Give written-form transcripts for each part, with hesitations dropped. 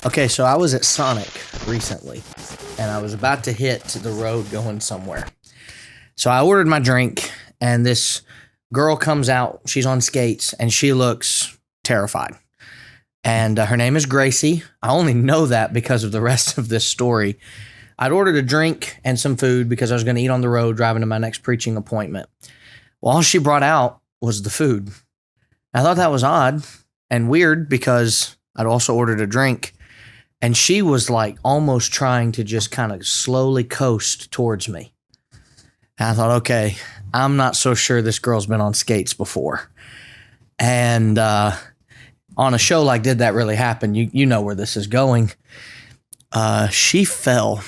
Okay, so I was at Sonic recently, and I was about to hit the road going somewhere. So I ordered my drink, and this girl comes out. She's on skates, and she looks terrified. And her name is Gracie. I only know that because of the rest of this story. I'd ordered a drink and some food because I was going to eat on the road driving to my next preaching appointment. Well, all she brought out was the food. I thought that was odd and weird because I'd also ordered a drink. And she was like almost trying to just kind of slowly coast towards me. And I thought, okay, I'm not so sure this girl's been on skates before. And on a show like Did That Really Happen, you know where this is going. She fell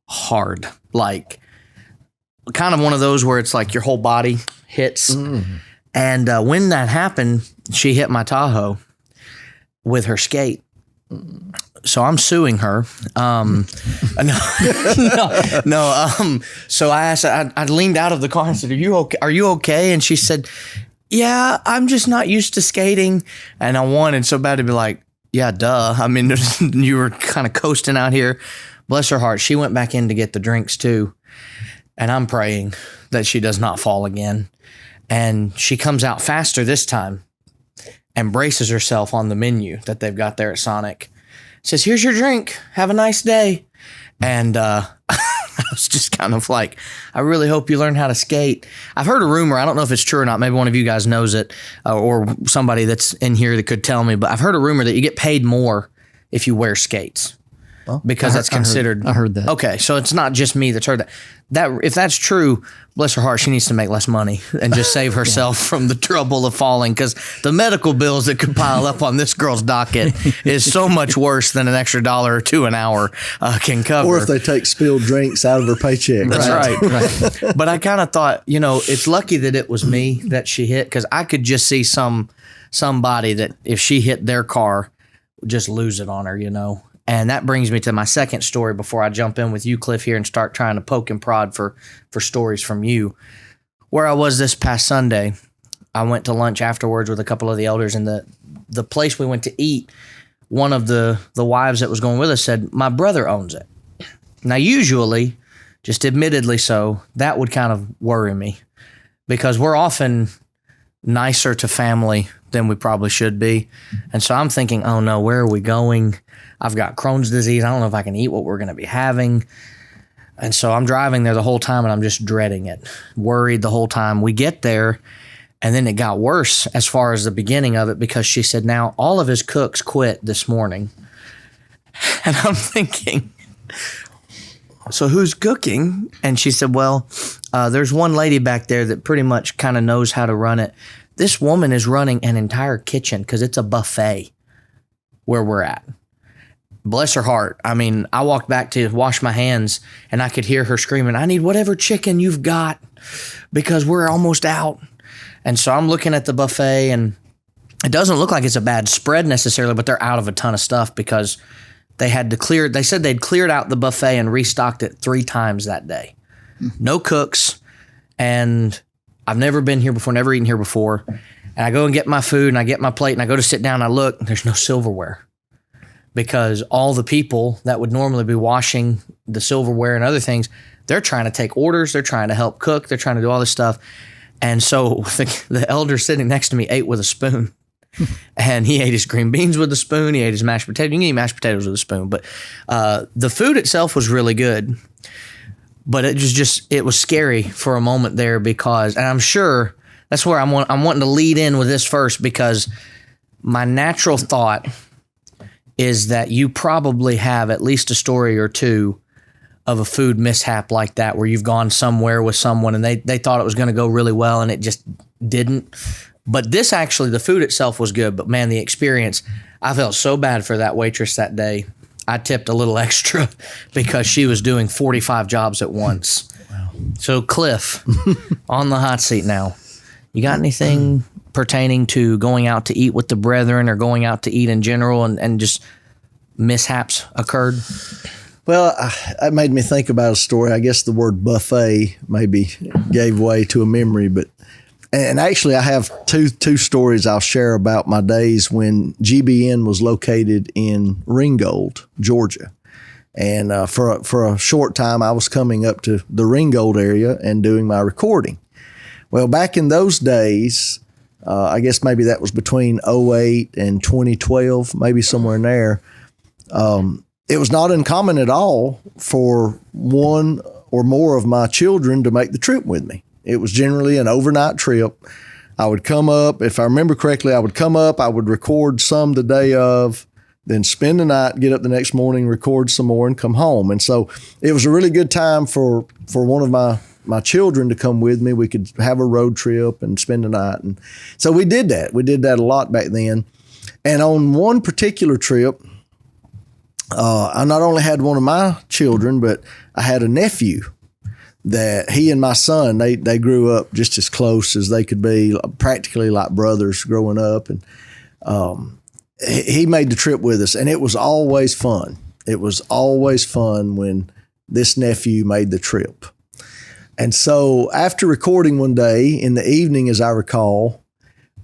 hard, like kind of one of those where it's like your whole body hits. And when that happened, she hit my Tahoe with her skate. So I'm suing her. No. So I asked, I leaned out of the car and said, Are you okay? And she said, yeah, I'm just not used to skating. And I wanted so bad to be like, yeah, duh. I mean, you were kind of coasting out here. Bless her heart. She went back in to get the drinks too. And I'm praying that she does not fall again. And she comes out faster this time and braces herself on the menu that they've got there at Sonic. Says, here's your drink. Have a nice day. And I was just kind of like, I really hope you learn how to skate. I've heard a rumor. I don't know if it's true or not. Maybe one of you guys knows it or somebody that's in here that could tell me. But I've heard a rumor that you get paid more if you wear skates. Well, because that's considered. I heard that. Okay, so it's not just me that's heard that. If that's true, bless her heart, she needs to make less money and just save herself from the trouble of falling, because the medical bills that could pile up on this girl's docket is so much worse than an extra $1 or $2 an hour can cover. Or if they take spilled drinks out of her paycheck. That's right. But I kind of thought, it's lucky that it was me that she hit, because I could just see somebody that if she hit their car, would just lose it on her, And that brings me to my second story before I jump in with you, Cliff, here and start trying to poke and prod for stories from you. Where I was this past Sunday, I went to lunch afterwards with a couple of the elders, and the place we went to eat, one of the wives that was going with us said, my brother owns it. Now, usually, just admittedly so, that would kind of worry me, because we're often nicer to family than we probably should be. And so I'm thinking, oh no, where are we going? I've got Crohn's disease. I don't know if I can eat what we're going to be having. And so I'm driving there the whole time, and I'm just dreading it, worried the whole time. We get there, and then it got worse as far as the beginning of it, because she said, now all of his cooks quit this morning. And I'm thinking, so who's cooking? And she said, well, there's one lady back there that pretty much kind of knows how to run it. This woman is running an entire kitchen because it's a buffet where we're at. Bless her heart. I mean, I walked back to wash my hands, and I could hear her screaming, I need whatever chicken you've got because we're almost out. And so I'm looking at the buffet, and it doesn't look like it's a bad spread necessarily, but they're out of a ton of stuff because they said they'd cleared out the buffet and restocked it 3 times that day. No cooks, and I've never been here before, never eaten here before. And I go and get my food, and I get my plate, and I go to sit down, and I look, and there's no silverware, because all the people that would normally be washing the silverware and other things, they're trying to take orders, they're trying to help cook, they're trying to do all this stuff. And so the elder sitting next to me ate with a spoon. And he ate his green beans with a spoon, he ate his mashed potatoes. You can eat mashed potatoes with a spoon, but the food itself was really good. But it was scary for a moment there, because, and I'm sure that's where I'm wanting to lead in with this first, because my natural thought is that you probably have at least a story or two of a food mishap like that, where you've gone somewhere with someone and they thought it was going to go really well and it just didn't. But this actually, the food itself was good, but man, the experience, I felt so bad for that waitress that day. I tipped a little extra because she was doing 45 jobs at once. Wow. So Cliff, on the hot seat now, you got anything pertaining to going out to eat with the brethren or going out to eat in general and just mishaps occurred? Well, it made me think about a story. I guess the word buffet maybe gave way to a memory, but And actually, I have two stories I'll share about my days when GBN was located in Ringgold, Georgia. And for a short time, I was coming up to the Ringgold area and doing my recording. Well, back in those days, I guess maybe that was between 2008 and 2012, maybe somewhere in there. It was not uncommon at all for one or more of my children to make the trip with me. It was generally an overnight trip. I would come up, if I remember correctly, I would record some the day of, then spend the night, get up the next morning, record some more, and come home. And so it was a really good time for one of my children to come with me. We could have a road trip and spend the night. And so we did that. We did that a lot back then. And on one particular trip, I not only had one of my children, but I had a nephew that he and my son, they grew up just as close as they could be, practically like brothers growing up. And he made the trip with us, and it was always fun. It was always fun when this nephew made the trip. And so after recording one day in the evening, as I recall,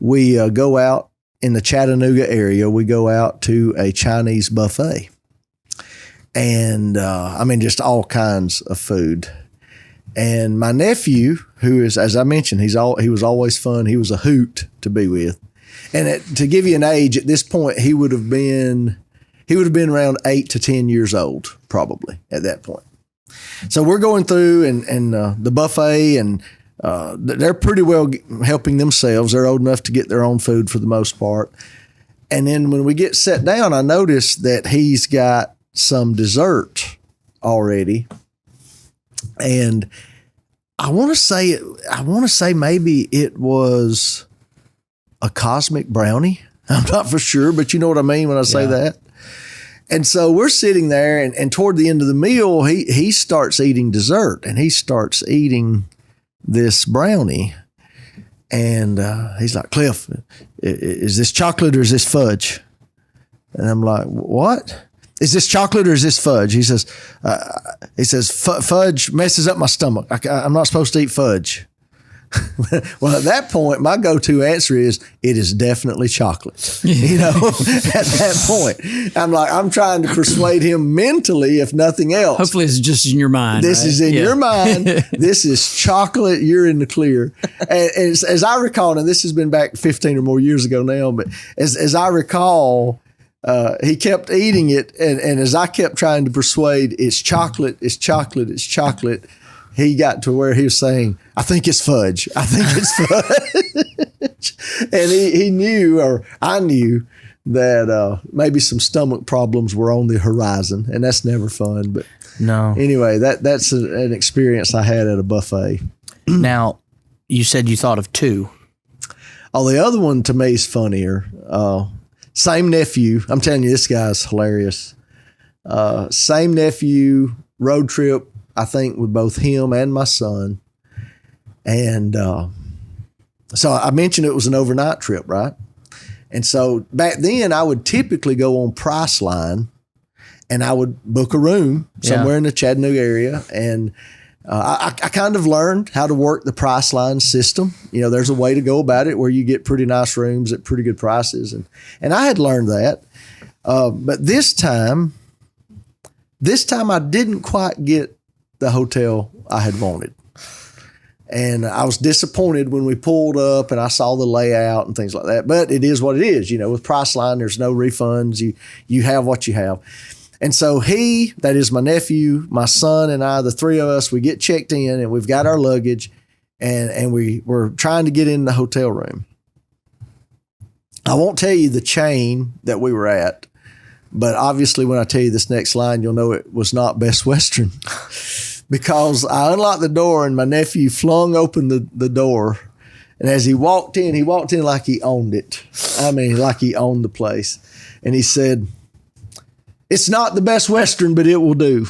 we go out in the Chattanooga area. We go out to a Chinese buffet. And just all kinds of food. And my nephew, who is, as I mentioned, he was always fun. He was a hoot to be with. And to give you an age, at this point, he would have been around 8 to 10 years old, probably at that point. So we're going through and the buffet, and they're pretty well helping themselves. They're old enough to get their own food for the most part. And then when we get set down, I notice that he's got some dessert already. And I want to say maybe it was a cosmic brownie. I'm not for sure, but you know what I mean when I say that. And so we're sitting there, and toward the end of the meal, he starts eating dessert, and he starts eating this brownie. And he's like, "Cliff, is this chocolate or is this fudge?" And I'm like, "What? Is this chocolate or is this fudge?" He says, "Fudge messes up my stomach. I'm not supposed to eat fudge." Well, at that point, my go-to answer is, it is definitely chocolate. At that point, I'm trying to persuade him mentally, if nothing else. Hopefully it's just in your mind. This is in your mind. This is chocolate. You're in the clear. And as I recall, and this has been back 15 or more years ago now, but as I recall, he kept eating it, and as I kept trying to persuade, it's chocolate, it's chocolate, it's chocolate, he got to where he was saying, "I think it's fudge. I think it's fudge." And he knew, or I knew, that maybe some stomach problems were on the horizon, and that's never fun. But no. Anyway, that's an experience I had at a buffet. Now, you said you thought of two. Oh, the other one to me is funnier. Same nephew. I'm telling you, this guy's hilarious. Same nephew, road trip, I think, with both him and my son. And so I mentioned it was an overnight trip, right? And so back then I would typically go on Priceline, and I would book a room somewhere in the Chattanooga area. And I kind of learned how to work the Priceline system. There's a way to go about it where you get pretty nice rooms at pretty good prices. And I had learned that. But this time I didn't quite get the hotel I had wanted. And I was disappointed when we pulled up and I saw the layout and things like that. But it is what it is. With Priceline, there's no refunds. You have what you have. And so that is my nephew, my son, and I, the three of us, we get checked in, and we've got our luggage, and we're trying to get in the hotel room. I won't tell you the chain that we were at, but obviously when I tell you this next line, you'll know it was not Best Western. Because I unlocked the door, and my nephew flung open the door. And as he walked in like he owned it. I mean, like he owned the place. And he said, "It's not the Best Western, but it will do."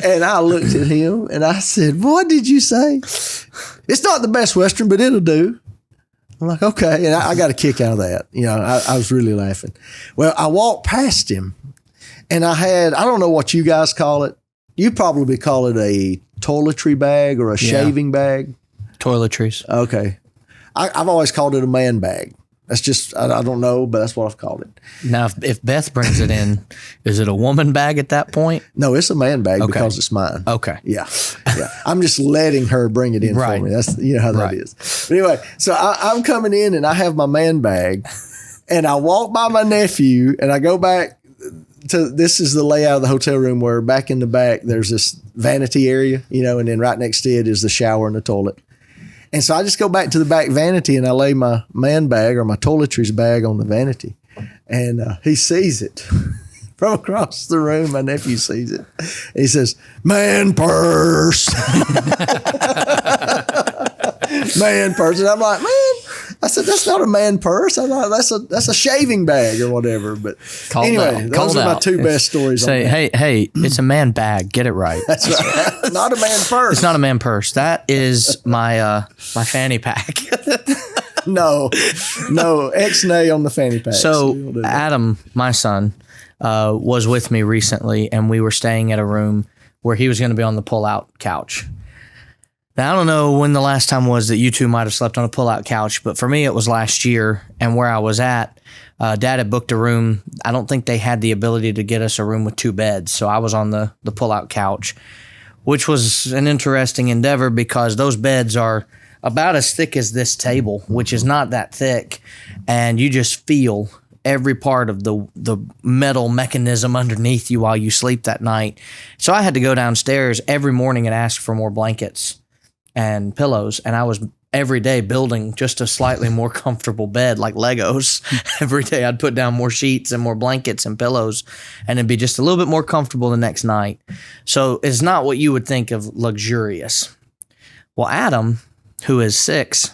And I looked at him and I said, "What did you say?" "It's not the Best Western, but it'll do." I'm like, okay. And I got a kick out of that. I was really laughing. Well, I walked past him, and I don't know what you guys call it. You probably call it a toiletry bag or a shaving bag. Toiletries. Okay. I've always called it a man bag. That's just, I don't know, but that's what I've called it. Now, if Beth brings it in, is it a woman bag at that point? No, it's a man bag because it's mine. Okay. Yeah. I'm just letting her bring it in for me. That's how that is. But anyway, so I'm coming in and I have my man bag and I walk by my nephew and I go back to, this is the layout of the hotel room where back in the back, there's this vanity area, and then right next to it is the shower and the toilet. And so I just go back to the back vanity and I lay my man bag or my toiletries bag on the vanity. And he sees it from across the room. My nephew sees it. And he says, "Man purse." Man purse. And I'm like, man, I said, that's not a man purse. I'm like, that's a shaving bag or whatever. But anyway, those are my two best stories. Say, hey, it's a man bag. Get it right. That's right. Not a man purse. It's not a man purse. That is my fanny pack. No, X-nay on the fanny pack. So Adam, my son, was with me recently, and we were staying at a room where he was going to be on the pull-out couch. Now, I don't know when the last time was that you two might have slept on a pull-out couch, but for me, it was last year. And where I was at, Dad had booked a room. I don't think they had the ability to get us a room with 2 beds. So I was on the pull-out couch, which was an interesting endeavor because those beds are about as thick as this table, which is not that thick. And you just feel every part of the metal mechanism underneath you while you sleep that night. So I had to go downstairs every morning and ask for more blankets and pillows, and I was every day building just a slightly more comfortable bed, like Legos. Every day I'd put down more sheets and more blankets and pillows, and it'd be just a little bit more comfortable the next night. So it's not what you would think of luxurious. Well, Adam, who is 6,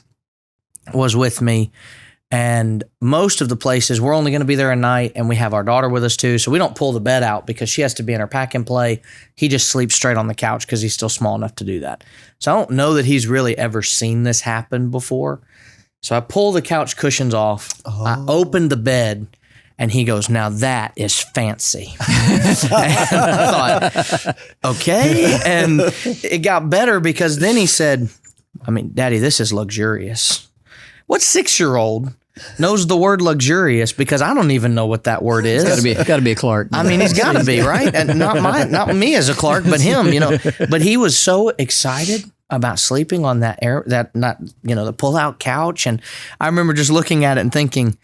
was with me, and most of the places we're only going to be there a night, and we have our daughter with us too, so we don't pull the bed out because she has to be in her pack and play. He just sleeps straight on the couch because he's still small enough to do that. So I don't know that he's really ever seen this happen before. So I pull the couch cushions off. I open the bed, and he goes, "Now that is fancy." And I thought, okay. And it got better because then he said, "Daddy, this is luxurious." What 6-year-old knows the word luxurious? Because I don't even know what that word is. It's got to be a Clark. He's got to be, right? And not me as a Clark, but him. But he was so excited about sleeping on the pull-out couch, and I remember just looking at it and thinking,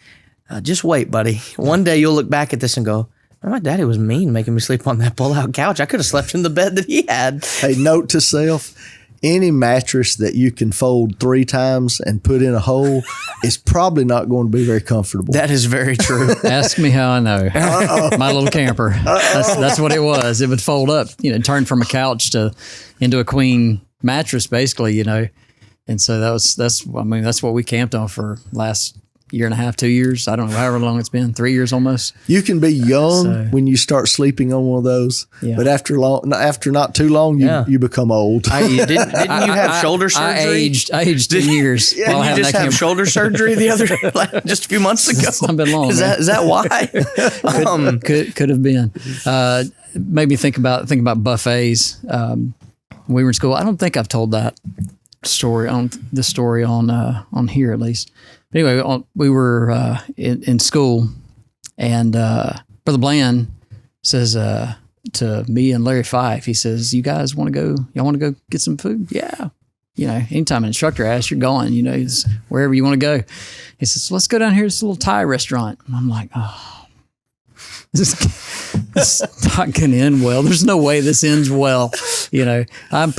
just wait, buddy. One day you'll look back at this and go, my daddy was mean making me sleep on that pull-out couch. I could have slept in the bed that he had. Hey, note to self. Any mattress that you can fold 3 times and put in a hole is probably not going to be very comfortable. That is very true. Ask me how I know. My little camper. That's what it was. It would fold up, turn from a couch into a queen mattress, basically, And so that's what we camped on for last 1.5 2 years. I don't know, however long it's been, 3 years almost. You can be young when you start sleeping on one of those, but after not too long, you become old. Didn't you have shoulder surgery? I aged 10 years. Didn't you just have shoulder surgery the other just a few months ago? It's not been long. Is that why? Could have been. Made me think about buffets. When we were in school, I don't think I've told that story on here at least. But anyway, we were in school, and Brother Bland says to me and Larry Fife, he says, "You guys want to go? Y'all want to go get some food?" Yeah. Anytime an instructor asks, you're going. It's wherever you want to go. He says, "So let's go down here to this little Thai restaurant." And I'm like, oh, this is not going to end well. There's no way this ends well. I'm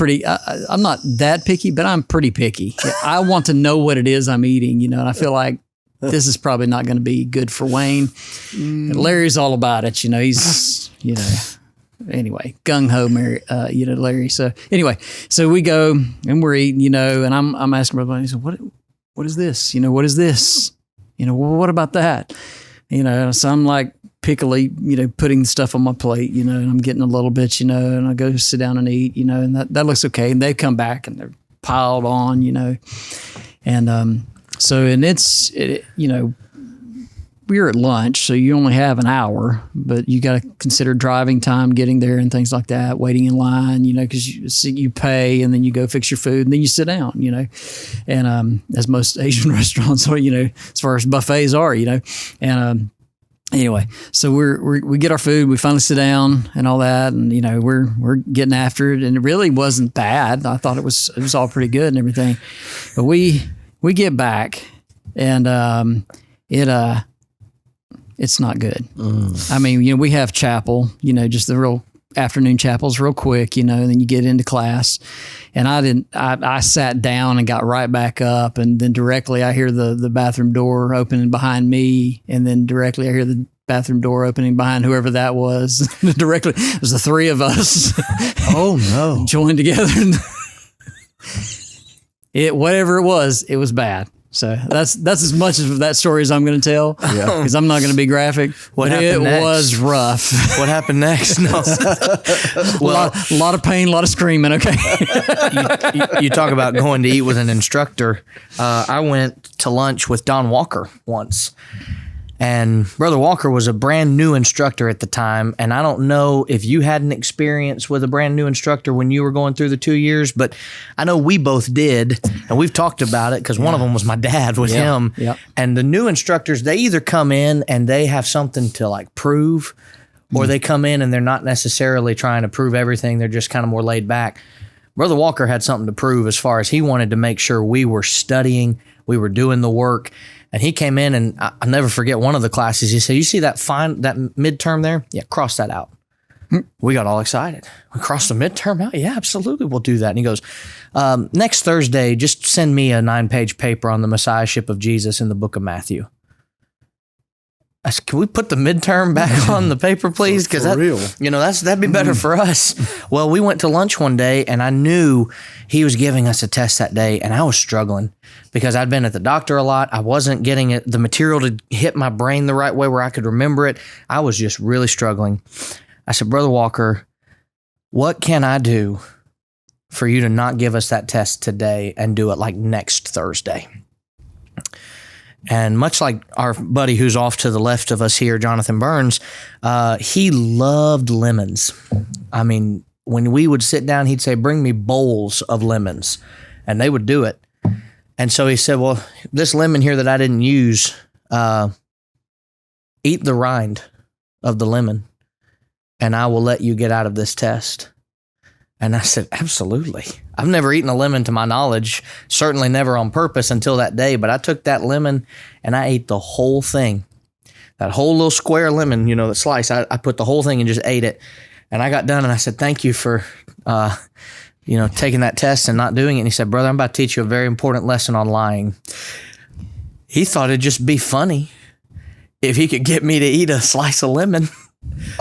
not that picky, but I'm pretty picky. I want to know what it is I'm eating, and I feel like this is probably not going to be good for Wayne. And Larry's all about it. He's, anyway, gung ho, Larry. So anyway, so we go and we're eating, and I'm asking Brother Bland, he said, what is this? What is this? What about that? So I'm like, pickily, putting stuff on my plate, and I'm getting a little bit, and I go sit down and eat, and that looks okay. And they come back and they're piled on, and so, and we're at lunch, so you only have an hour, but you got to consider driving time, getting there, and things like that. Waiting in line, because you pay and then you go fix your food and then you sit down, and as most Asian restaurants are, as far as buffets are, and anyway, so we get our food, we finally sit down and all that, and we're getting after it, and it really wasn't bad. I thought it was all pretty good and everything, but we get back and it's not good. I mean, we have chapel, just the real afternoon chapels real quick, and then you get into class, and I sat down and got right back up, and then directly I hear the bathroom door opening behind me, and then directly I hear the bathroom door opening behind whoever that was. Directly, it was the three of us. Oh no. Joined together. Whatever it was bad. So that's as much of that story as I'm going to tell, because I'm not going to be graphic. What happened next? It was rough. What happened next? No. Well, a lot of pain, a lot of screaming. Okay. You talk about going to eat with an instructor. I went to lunch with Don Walker once. And Brother Walker was a brand new instructor at the time. And I don't know if you had an experience with a brand new instructor when you were going through the 2 years, but I know we both did. And we've talked about it because one of them was my dad with him. Yeah. And the new instructors, they either come in and they have something to like prove, or they come in and they're not necessarily trying to prove everything. They're just kind of more laid back. Brother Walker had something to prove as far as he wanted to make sure we were studying, we were doing the work. And he came in, and I'll never forget one of the classes. He said, "You see that midterm there? Yeah, cross that out." We got all excited. We crossed the midterm out? Yeah, absolutely. We'll do that. And he goes, next Thursday, just send me a 9-page paper on the Messiahship of Jesus in the book of Matthew. I said, "Can we put the midterm back on the paper, please? Because that'd be better for us." Well, we went to lunch one day, and I knew he was giving us a test that day, and I was struggling because I'd been at the doctor a lot. I wasn't getting the material to hit my brain the right way where I could remember it. I was just really struggling. I said, "Brother Walker, what can I do for you to not give us that test today and do it like next Thursday?" And much like our buddy who's off to the left of us here, Jonathan Burns, he loved lemons. I mean, when we would sit down, he'd say, "Bring me bowls of lemons," and they would do it. And so he said, "Well, this lemon here that I didn't use, eat the rind of the lemon, and I will let you get out of this test." And I said, "Absolutely." I've never eaten a lemon to my knowledge, certainly never on purpose until that day, but I took that lemon and I ate the whole thing. That whole little square lemon, the slice, I put the whole thing and just ate it. And I got done and I said, "Thank you for, taking that test and not doing it." And he said, "Brother, I'm about to teach you a very important lesson on lying." He thought it'd just be funny if he could get me to eat a slice of lemon.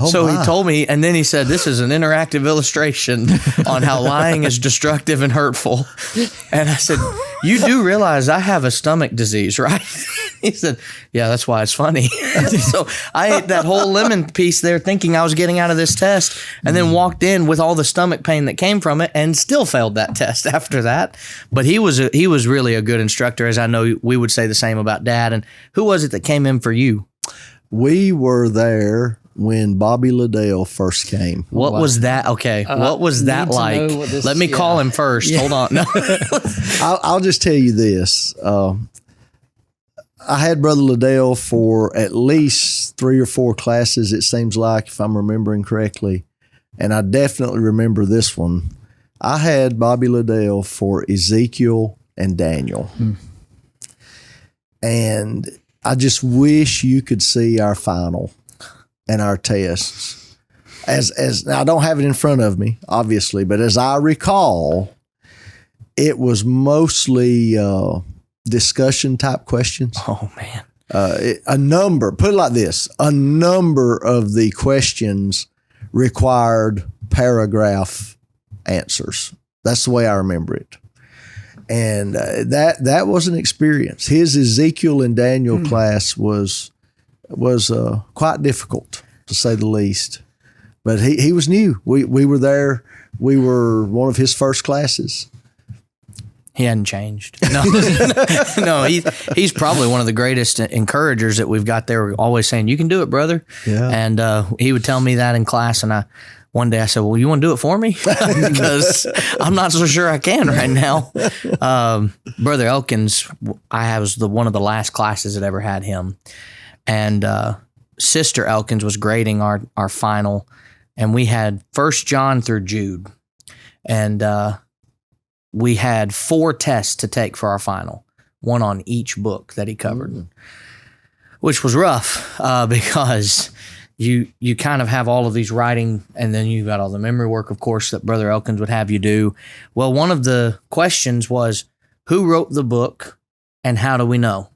So he told me, and then he said, "This is an interactive illustration on how lying is destructive and hurtful." And I said, "You do realize I have a stomach disease, right?" He said, "Yeah, that's why it's funny." So I ate that whole lemon piece there thinking I was getting out of this test, and then walked in with all the stomach pain that came from it and still failed that test after that. But he was really a good instructor, as I know we would say the same about Dad. And who was it that came in for you? We were there when Bobby Liddell first came. What was that? Okay. What was that like? Let me call him first. Yeah. Hold on. No. I'll just tell you this. I had Brother Liddell for at least 3 or 4 classes, it seems like, if I'm remembering correctly. And I definitely remember this one. I had Bobby Liddell for Ezekiel and Daniel. And I just wish you could see our final and our tests. As now, I don't have it in front of me, obviously, but as I recall, it was mostly discussion type questions. Oh man. A number of the questions required paragraph answers. That's the way I remember it. And that was an experience. His Ezekiel and Daniel class was quite difficult, to say the least. But he was new. We were there. We were one of his first classes. He hadn't changed. No, no, he's probably one of the greatest encouragers that we've got there. We're always saying, "You can do it, brother." Yeah. And he would tell me that in class, and one day I said, "Well, you want to do it for me?" Because I'm not so sure I can right now. Brother Elkins, I was one of the last classes that ever had him, and Sister Elkins was grading our final, and we had 1 John through Jude, and we had 4 tests to take for our final, one on each book that he covered, which was rough because you kind of have all of these writing, and then you got all the memory work, of course, that Brother Elkins would have you do. Well, one of the questions was, who wrote the book and how do we know?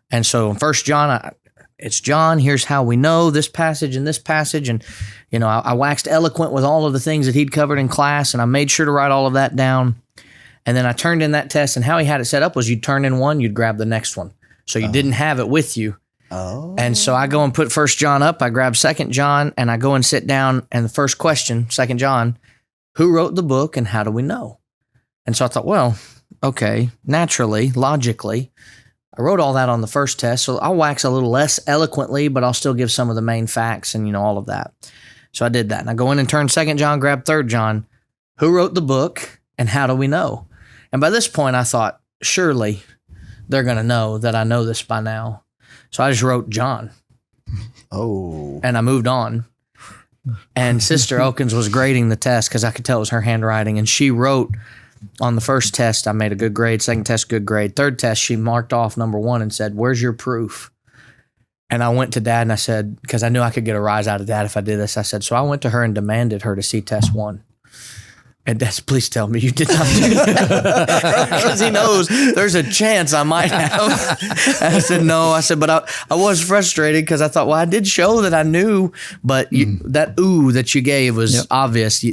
And so in 1 John, it's John, here's how we know this passage and this passage. And, I waxed eloquent with all of the things that he'd covered in class, and I made sure to write all of that down. And then I turned in that test, and how he had it set up was you'd turn in one, you'd grab the next one. So you didn't have it with you. Oh. And so I go and put 1 John up, I grab 2 John, and I go and sit down, and the first question, 2 John, who wrote the book and how do we know? And so I thought, well, okay, naturally, logically, I wrote all that on the first test, so I'll wax a little less eloquently, but I'll still give some of the main facts and, all of that. So I did that. And I go in and turn 2 John, grab 3 John, who wrote the book and how do we know? And by this point, I thought, surely they're going to know that I know this by now. So I just wrote John. Oh. And I moved on. And Sister Elkins was grading the test because I could tell it was her handwriting. And she wrote on the first test, I made a good grade. Second test, good grade. Third test, she marked off number 1 and said, "Where's your proof?" And I went to Dad and I said, because I knew I could get a rise out of Dad if I did this. I said, so I went to her and demanded her to see test 1. And Dad said, please tell me you did not do that. Because he knows there's a chance I might have. And I said, no. I said, but I was frustrated because I thought, well, I did show that I knew, but that ooh that you gave was obvious.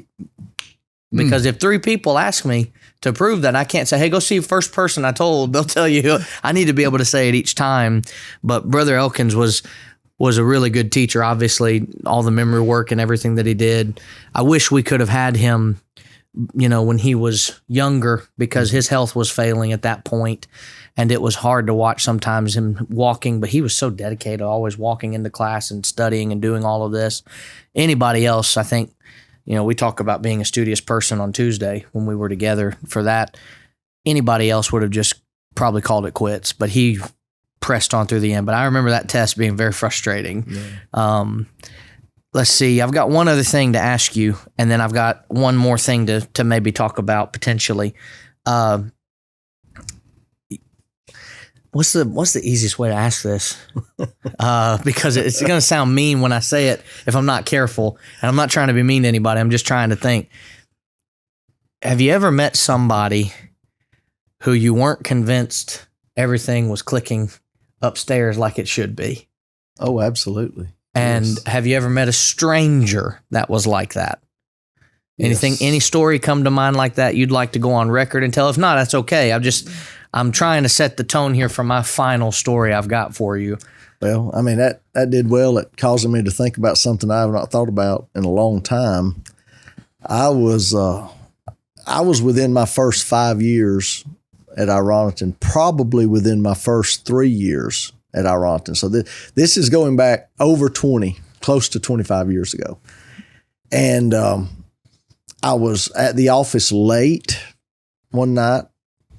Because if 3 people ask me to prove that, I can't say, hey, go see the first person I told. They'll tell you. I need to be able to say it each time. But Brother Elkins was a really good teacher, obviously, all the memory work and everything that he did. I wish we could have had him, when he was younger, because his health was failing at that point, and it was hard to watch sometimes him walking, but he was so dedicated, always walking into class and studying and doing all of this. Anybody else, I think, we talk about being a studious person on Tuesday when we were together for that. Anybody else would have just probably called it quits, but he pressed on through the end. But I remember that test being very frustrating. Yeah. Let's see. I've got one other thing to ask you, and then I've got one more thing to maybe talk about potentially. What's the easiest way to ask this? Because it's going to sound mean when I say it if I'm not careful, and I'm not trying to be mean to anybody. I'm just trying to think. Have you ever met somebody who you weren't convinced everything was clicking upstairs like it should be? Oh, absolutely. And have you ever met a stranger that was like that? Any story come to mind like that you'd like to go on record and tell? If not, that's okay. I'm trying to set the tone here for my final story I've got for you. Well, I mean, that did well at causing me to think about something I have not thought about in a long time. I was within my first 5 years at Ironaton, probably within my first 3 years at Ironaton. So this is going back over 20, close to 25 years ago. And I was at the office late one night,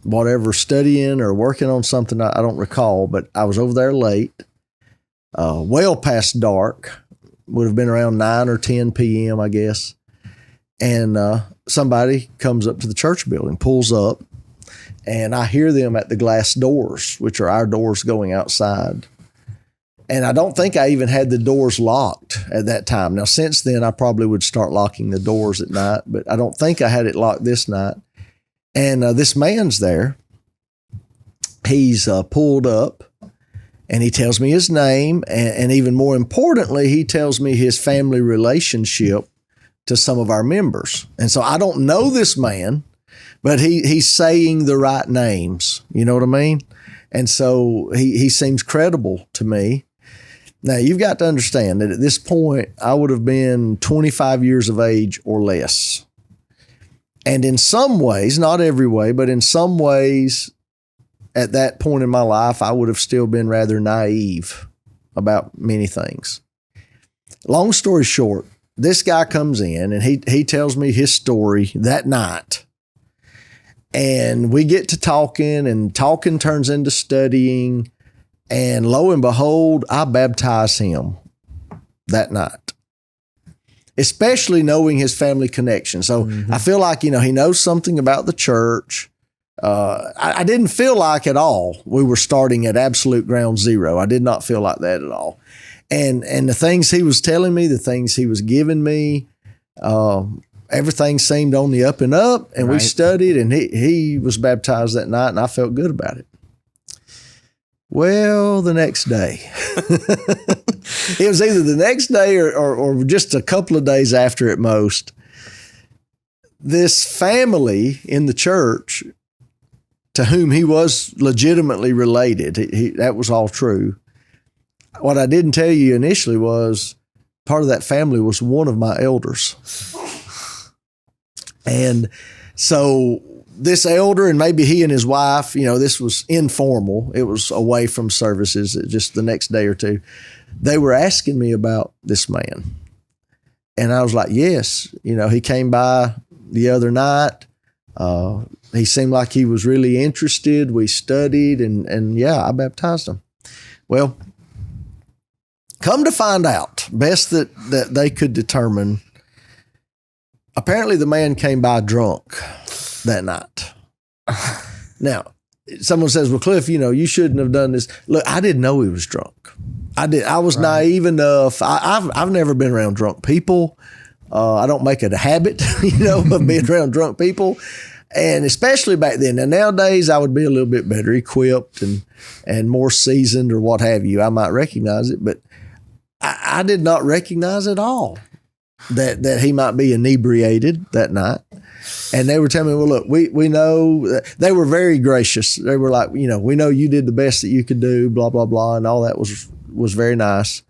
whatever, studying or working on something, I don't recall, but I was over there late, well past dark, would have been around 9 or 10 p.m., I guess. And somebody comes up to the church building, pulls up, and I hear them at the glass doors, which are our doors going outside. And I don't think I even had the doors locked at that time. Now, since then, I probably would start locking the doors at night, but I don't think I had it locked this night. And this man's there. He's pulled up, and he tells me his name, and even more importantly, he tells me his family relationship to some of our members. And so I don't know this man, but he's saying the right names. You know what I mean? And so he seems credible to me. Now, you've got to understand that at this point, I would have been 25 years of age or less. And in some ways, not every way, but in some ways, at that point in my life, I would have still been rather naive about many things. Long story short, this guy comes in and he tells me his story that night. And we get to talking, and talking turns into studying. And lo and behold, I baptize him that night, especially knowing his family connection. So I feel like, he knows something about the church. I didn't feel like at all we were starting at absolute ground zero. I did not feel like that at all. And the things he was telling me, the things he was giving me, everything seemed on the up and up, and we studied, and he was baptized that night, and I felt good about it. Well, the next day, it was either the next day or just a couple of days after at most, this family in the church to whom he was legitimately related, that was all true. What I didn't tell you initially was part of that family was one of my elders. And so this elder, and maybe he and his wife, this was informal. It was away from services, just the next day or two. They were asking me about this man. And I was like, yes, he came by the other night. He seemed like he was really interested. We studied and yeah, I baptized him. Well, come to find out, best that they could determine, apparently the man came by drunk that night. Now, someone says, well, Cliff, you shouldn't have done this. Look, I didn't know he was drunk. I was naive enough. I've never been around drunk people. I don't make it a habit, of being around drunk people. And especially back then. Now, nowadays, I would be a little bit better equipped and more seasoned or what have you. I might recognize it, but I did not recognize at all that he might be inebriated that night. And they were telling me, well, look, we know. They were very gracious. They were like, we know you did the best that you could do, blah, blah, blah. And all that was very nice.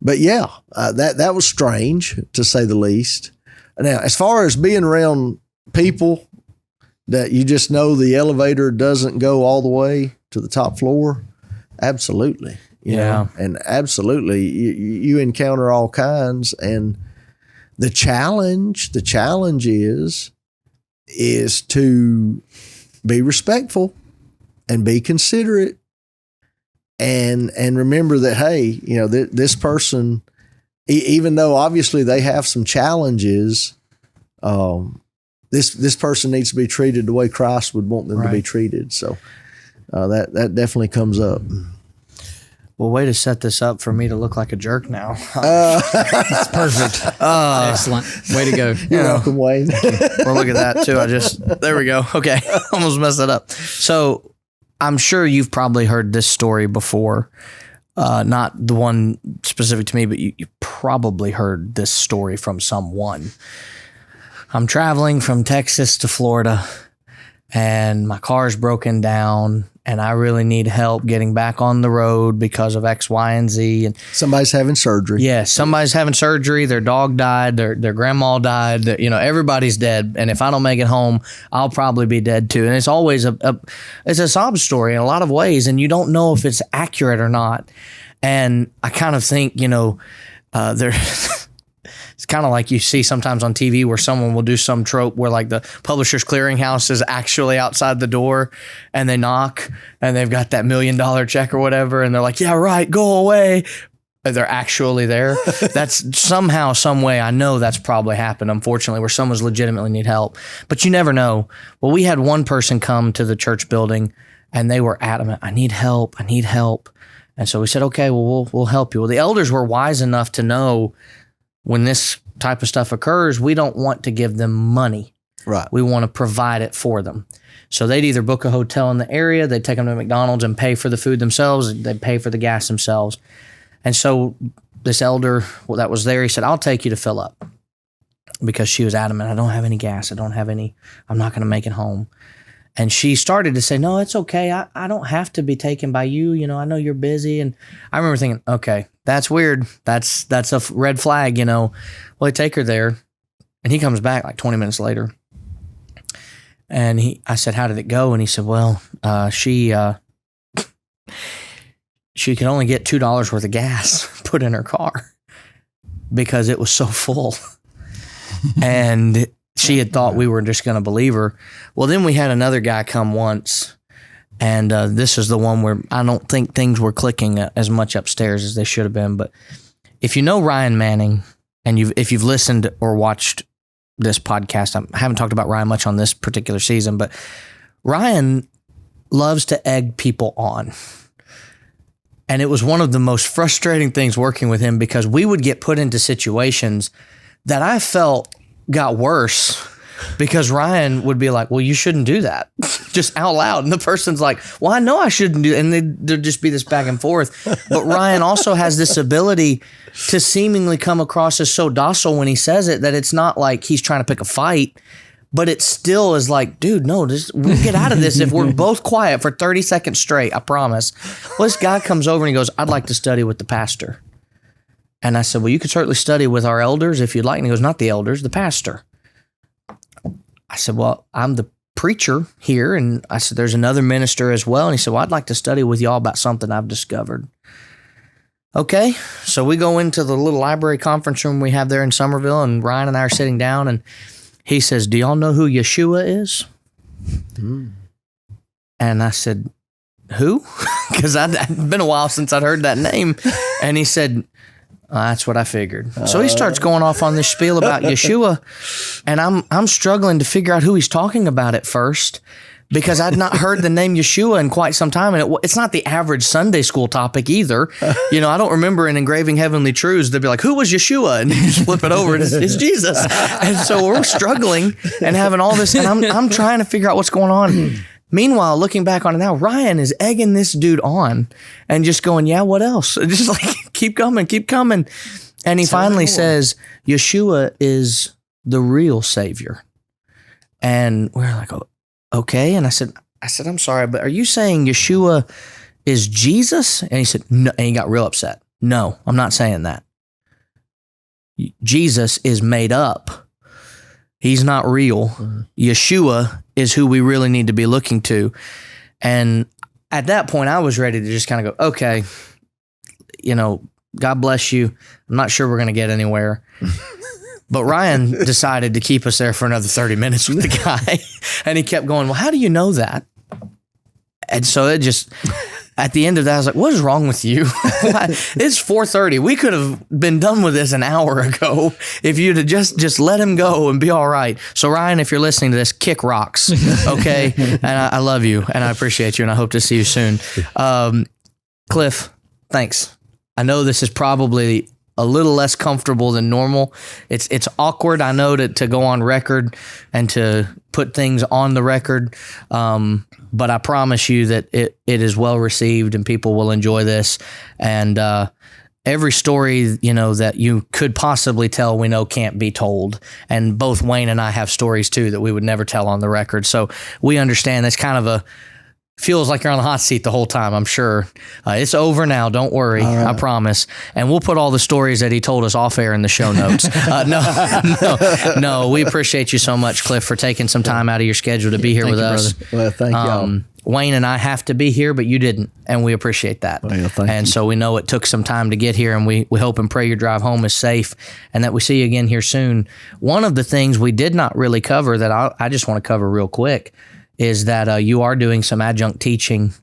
But yeah, that was strange, to say the least. Now, as far as being around people that you just know the elevator doesn't go all the way to the top floor, absolutely. You know? And absolutely, you encounter all kinds. And the challenge is to be respectful and be considerate and remember that, hey, this person, even though obviously they have some challenges, this person needs to be treated the way Christ would want them to be treated. So that definitely comes up. Well, way to set this up for me to look like a jerk now. That's perfect. Excellent. Way to go. You're welcome, Wayne. Well, look at that too. There we go. Okay. Almost messed it up. So I'm sure you've probably heard this story before. Not the one specific to me, but you probably heard this story from someone. I'm traveling from Texas to Florida, and my car's broken down, and I really need help getting back on the road because of X, Y, and Z. And somebody's having surgery. Yeah, somebody's having surgery. Their dog died. Their grandma died. Everybody's dead. And if I don't make it home, I'll probably be dead too. And it's always it's a sob story in a lot of ways, and you don't know if it's accurate or not. And I kind of think, there. It's kind of like you see sometimes on TV where someone will do some trope where like the Publishers Clearinghouse is actually outside the door and they knock and they've got that $1 million check or whatever. And they're like, yeah, right, go away. And they're actually there. That's somehow, some way, I know that's probably happened, unfortunately, where someone's legitimately need help. But you never know. Well, we had one person come to the church building and they were adamant, I need help. And so we said, okay, well, we'll help you. Well, the elders were wise enough to know when this type of stuff occurs, we don't want to give them money. Right. We want to provide it for them. So they'd either book a hotel in the area, they'd take them to McDonald's and pay for the food themselves, they'd pay for the gas themselves. And so this elder that was there, he said, I'll take you to fill up. Because she was adamant, I don't have any gas, I'm not going to make it home. And she started to say, no, it's okay. I don't have to be taken by you. I know you're busy. And I remember thinking, okay, that's weird. That's a red flag, Well, I take her there and he comes back like 20 minutes later And I said, how did it go? And he said, well, she could only get $2 worth of gas put in her car because it was so full. And she had thought we were just going to believe her. Well, then we had another guy come once, and this is the one where I don't think things were clicking as much upstairs as they should have been. But if you know Ryan Manning, and if you've listened or watched this podcast, I haven't talked about Ryan much on this particular season, but Ryan loves to egg people on. And it was one of the most frustrating things working with him because we would get put into situations that I felt got worse because Ryan would be like, well, you shouldn't do that just out loud. And the person's like, well, I know I shouldn't do it. And there'd just be this back and forth. But Ryan also has this ability to seemingly come across as so docile when he says it that it's not like he's trying to pick a fight, but it still is like, dude, no, we'll get out of this if we're both quiet for 30 seconds straight, I promise. Well, this guy comes over and he goes, I'd like to study with the pastor. And I said, well, you could certainly study with our elders if you'd like. And he goes, not the elders, the pastor. I said, well, I'm the preacher here. And I said, there's another minister as well. And he said, well, I'd like to study with y'all about something I've discovered. Okay. So we go into the little library conference room we have there in Somerville, and Ryan and I are sitting down, and he says, do y'all know who Yeshua is? And I said, who? Because I'd been a while since I'd heard that name. And he said, that's what I figured. So he starts going off on this spiel about Yeshua, and I'm struggling to figure out who he's talking about at first because I'd not heard the name Yeshua in quite some time, and it's not the average Sunday school topic either. You know, I don't remember in Engraving Heavenly Truths they'd be like, who was Yeshua? And you just flip it over and it's Jesus. And so we're struggling and having all this, and I'm trying to figure out what's going on. Meanwhile, looking back on it now, Ryan is egging this dude on and just going, yeah, what else? Just like, keep coming. And he finally says, Yeshua is the real Savior. And we're like, oh, okay. And I said, I'm sorry, but are you saying Yeshua is Jesus? And he said, no. And he got real upset. No, I'm not saying that. Jesus is made up. He's not real. Yeshua is who we really need to be looking to. And at that point, I was ready to just kind of go, okay, you know, God bless you. I'm not sure we're going to get anywhere. But Ryan decided to keep us there for another 30 minutes with the guy. And he kept going, well, how do you know that? And so it just, at the end of that, I was like, what is wrong with you? It's 4:30. We could have been done with this an hour ago if you'd have just let him go and be all right. So Ryan, if you're listening to this, kick rocks, okay? And I love you, and I appreciate you, and I hope to see you soon. Cliff, thanks. I know this is probably a little less comfortable than normal. It's awkward, I know, to go on record and to put things on the record. But I promise you that it is well received and people will enjoy this. And every story, you know, that you could possibly tell, we know can't be told. And both Wayne and I have stories too that we would never tell on the record. So we understand that's kind of feels like you're on the hot seat the whole time, I'm sure. It's over now. Don't worry. Right. I promise. And we'll put all the stories that he told us off air in the show notes. No. We appreciate you so much, Cliff, for taking some time out of your schedule to be here with us. Brother. Well, thank y'all. Wayne and I have to be here, but you didn't, and we appreciate that. Well, thank you. So we know it took some time to get here, and we hope and pray your drive home is safe and that we see you again here soon. One of the things we did not really cover that I just want to cover real quick is that you are doing some adjunct teaching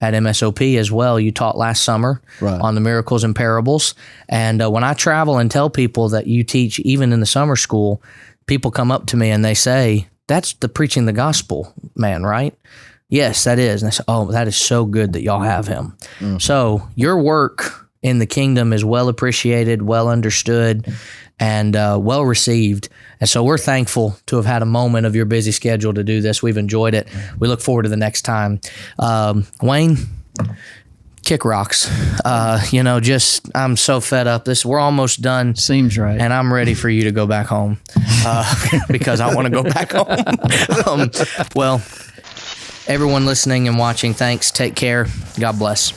at MSOP as well. You taught last summer on the miracles and parables. And when I travel and tell people that you teach even in the summer school, people come up to me and they say, that's the preaching the gospel man, right? Yes, that is. And I say, oh, that is so good that y'all have him. So your work in the kingdom is well appreciated, well understood, and well received. And so we're thankful to have had a moment of your busy schedule to do this. We've enjoyed it. We look forward to the next time. Wayne, kick rocks. I'm so fed up. We're almost done. Seems right. And I'm ready for you to go back home because I want to go back home. Well, everyone listening and watching, thanks. Take care. God bless.